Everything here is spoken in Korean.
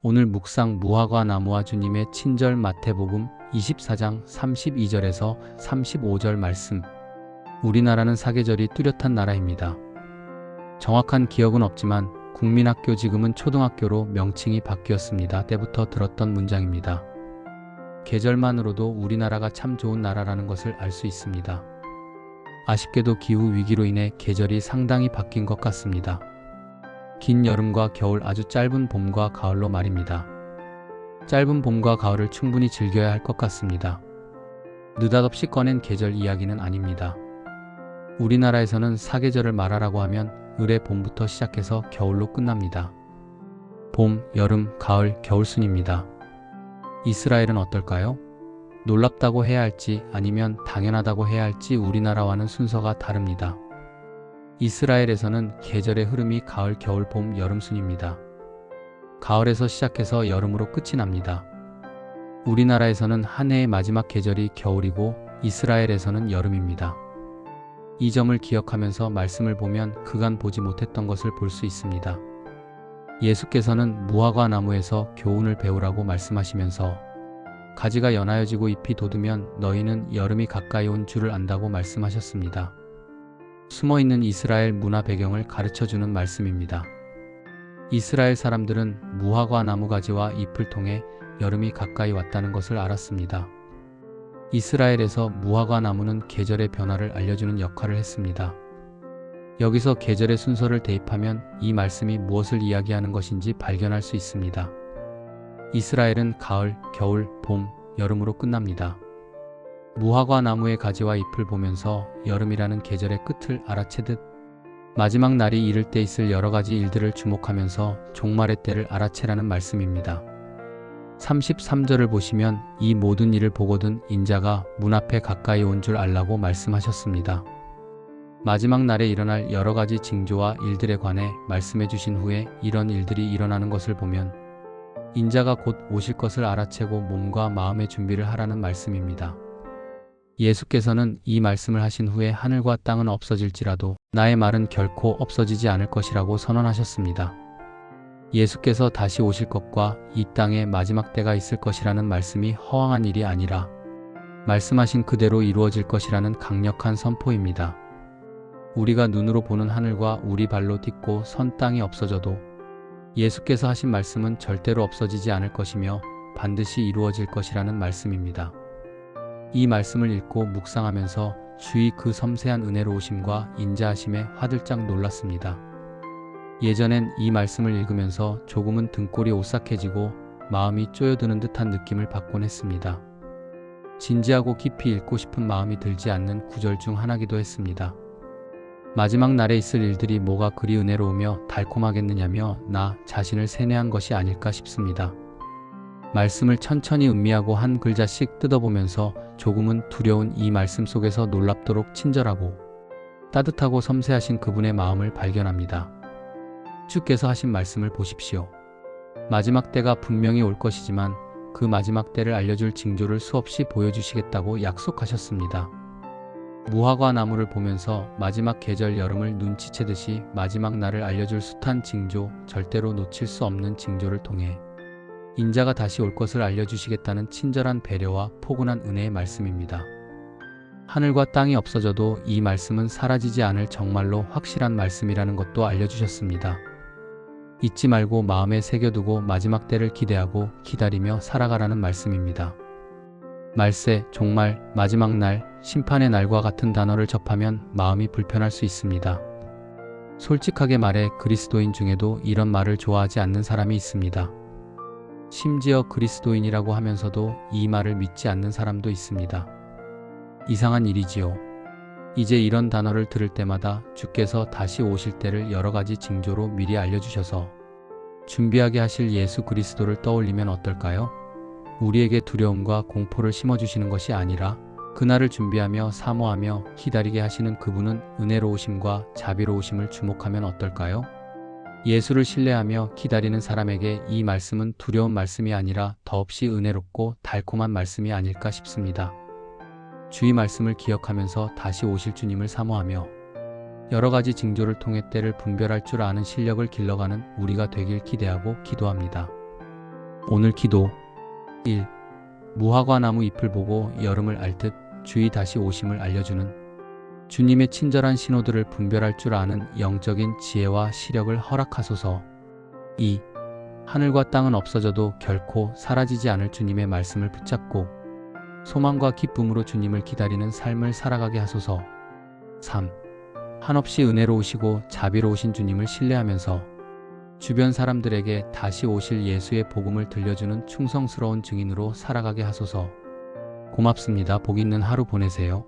오늘 묵상 무화과 나무와 주님의 친절 마태복음 24장 32절에서 35절 말씀. 우리나라는 사계절이 뚜렷한 나라입니다. 정확한 기억은 없지만 국민학교 지금은 초등학교로 명칭이 바뀌었습니다. 때부터 들었던 문장입니다. 계절만으로도 우리나라가 참 좋은 나라라는 것을 알 수 있습니다. 아쉽게도 기후 위기로 인해 계절이 상당히 바뀐 것 같습니다. 긴 여름과 겨울, 아주 짧은 봄과 가을로 말입니다. 짧은 봄과 가을을 충분히 즐겨야 할 것 같습니다. 느닷없이 꺼낸 계절 이야기는 아닙니다. 우리나라에서는 사계절을 말하라고 하면 을의 봄부터 시작해서 겨울로 끝납니다. 봄, 여름, 가을, 겨울 순입니다. 이스라엘은 어떨까요? 놀랍다고 해야 할지 아니면 당연하다고 해야 할지 우리나라와는 순서가 다릅니다. 이스라엘에서는 계절의 흐름이 가을, 겨울, 봄, 여름 순입니다. 가을에서 시작해서 여름으로 끝이 납니다. 우리나라에서는 한 해의 마지막 계절이 겨울이고 이스라엘에서는 여름입니다. 이 점을 기억하면서 말씀을 보면 그간 보지 못했던 것을 볼 수 있습니다. 예수께서는 무화과 나무에서 교훈을 배우라고 말씀하시면서 가지가 연하여지고 잎이 돋으면 너희는 여름이 가까이 온 줄을 안다고 말씀하셨습니다. 숨어있는 이스라엘 문화 배경을 가르쳐주는 말씀입니다. 이스라엘 사람들은 무화과 나무 가지와 잎을 통해 여름이 가까이 왔다는 것을 알았습니다. 이스라엘에서 무화과 나무는 계절의 변화를 알려주는 역할을 했습니다. 여기서 계절의 순서를 대입하면 이 말씀이 무엇을 이야기하는 것인지 발견할 수 있습니다. 이스라엘은 가을, 겨울, 봄, 여름으로 끝납니다. 무화과 나무의 가지와 잎을 보면서 여름이라는 계절의 끝을 알아채듯 마지막 날이 이를 때 있을 여러 가지 일들을 주목하면서 종말의 때를 알아채라는 말씀입니다. 33절을 보시면 이 모든 일을 보거든 인자가 문 앞에 가까이 온 줄 알라고 말씀하셨습니다. 마지막 날에 일어날 여러 가지 징조와 일들에 관해 말씀해 주신 후에 이런 일들이 일어나는 것을 보면 인자가 곧 오실 것을 알아채고 몸과 마음의 준비를 하라는 말씀입니다. 예수께서는 이 말씀을 하신 후에 하늘과 땅은 없어질지라도 나의 말은 결코 없어지지 않을 것이라고 선언하셨습니다. 예수께서 다시 오실 것과 이 땅에 마지막 때가 있을 것이라는 말씀이 허황한 일이 아니라 말씀하신 그대로 이루어질 것이라는 강력한 선포입니다. 우리가 눈으로 보는 하늘과 우리 발로 딛고 선 땅이 없어져도 예수께서 하신 말씀은 절대로 없어지지 않을 것이며 반드시 이루어질 것이라는 말씀입니다. 이 말씀을 읽고 묵상하면서 주의 그 섬세한 은혜로우심과 인자하심에 화들짝 놀랐습니다. 예전엔 이 말씀을 읽으면서 조금은 등골이 오싹해지고 마음이 쪼여드는 듯한 느낌을 받곤 했습니다. 진지하고 깊이 읽고 싶은 마음이 들지 않는 구절 중 하나기도 했습니다. 마지막 날에 있을 일들이 뭐가 그리 은혜로우며 달콤하겠느냐며 나 자신을 세뇌한 것이 아닐까 싶습니다. 말씀을 천천히 음미하고 한 글자씩 뜯어보면서 조금은 두려운 이 말씀 속에서 놀랍도록 친절하고 따뜻하고 섬세하신 그분의 마음을 발견합니다. 주께서 하신 말씀을 보십시오. 마지막 때가 분명히 올 것이지만 그 마지막 때를 알려줄 징조를 수없이 보여주시겠다고 약속하셨습니다. 무화과 나무를 보면서 마지막 계절 여름을 눈치채듯이 마지막 날을 알려줄 숱한 징조, 절대로 놓칠 수 없는 징조를 통해 인자가 다시 올 것을 알려주시겠다는 친절한 배려와 포근한 은혜의 말씀입니다. 하늘과 땅이 없어져도 이 말씀은 사라지지 않을 정말로 확실한 말씀이라는 것도 알려주셨습니다. 잊지 말고 마음에 새겨두고 마지막 때를 기대하고 기다리며 살아가라는 말씀입니다. 말세, 종말, 마지막 날, 심판의 날과 같은 단어를 접하면 마음이 불편할 수 있습니다. 솔직하게 말해 그리스도인 중에도 이런 말을 좋아하지 않는 사람이 있습니다. 심지어 그리스도인이라고 하면서도 이 말을 믿지 않는 사람도 있습니다. 이상한 일이지요. 이제 이런 단어를 들을 때마다 주께서 다시 오실 때를 여러 가지 징조로 미리 알려주셔서 준비하게 하실 예수 그리스도를 떠올리면 어떨까요? 우리에게 두려움과 공포를 심어주시는 것이 아니라 그날을 준비하며 사모하며 기다리게 하시는 그분은 은혜로우심과 자비로우심을 주목하면 어떨까요? 예수를 신뢰하며 기다리는 사람에게 이 말씀은 두려운 말씀이 아니라 더없이 은혜롭고 달콤한 말씀이 아닐까 싶습니다. 주의 말씀을 기억하면서 다시 오실 주님을 사모하며 여러 가지 징조를 통해 때를 분별할 줄 아는 실력을 길러가는 우리가 되길 기대하고 기도합니다. 오늘 기도 1. 무화과 나무 잎을 보고 여름을 알 듯 주의 다시 오심을 알려주는 주님의 친절한 신호들을 분별할 줄 아는 영적인 지혜와 시력을 허락하소서. 2. 하늘과 땅은 없어져도 결코 사라지지 않을 주님의 말씀을 붙잡고 소망과 기쁨으로 주님을 기다리는 삶을 살아가게 하소서. 3. 한없이 은혜로우시고 자비로우신 주님을 신뢰하면서 주변 사람들에게 다시 오실 예수의 복음을 들려주는 충성스러운 증인으로 살아가게 하소서. 고맙습니다. 복 있는 하루 보내세요.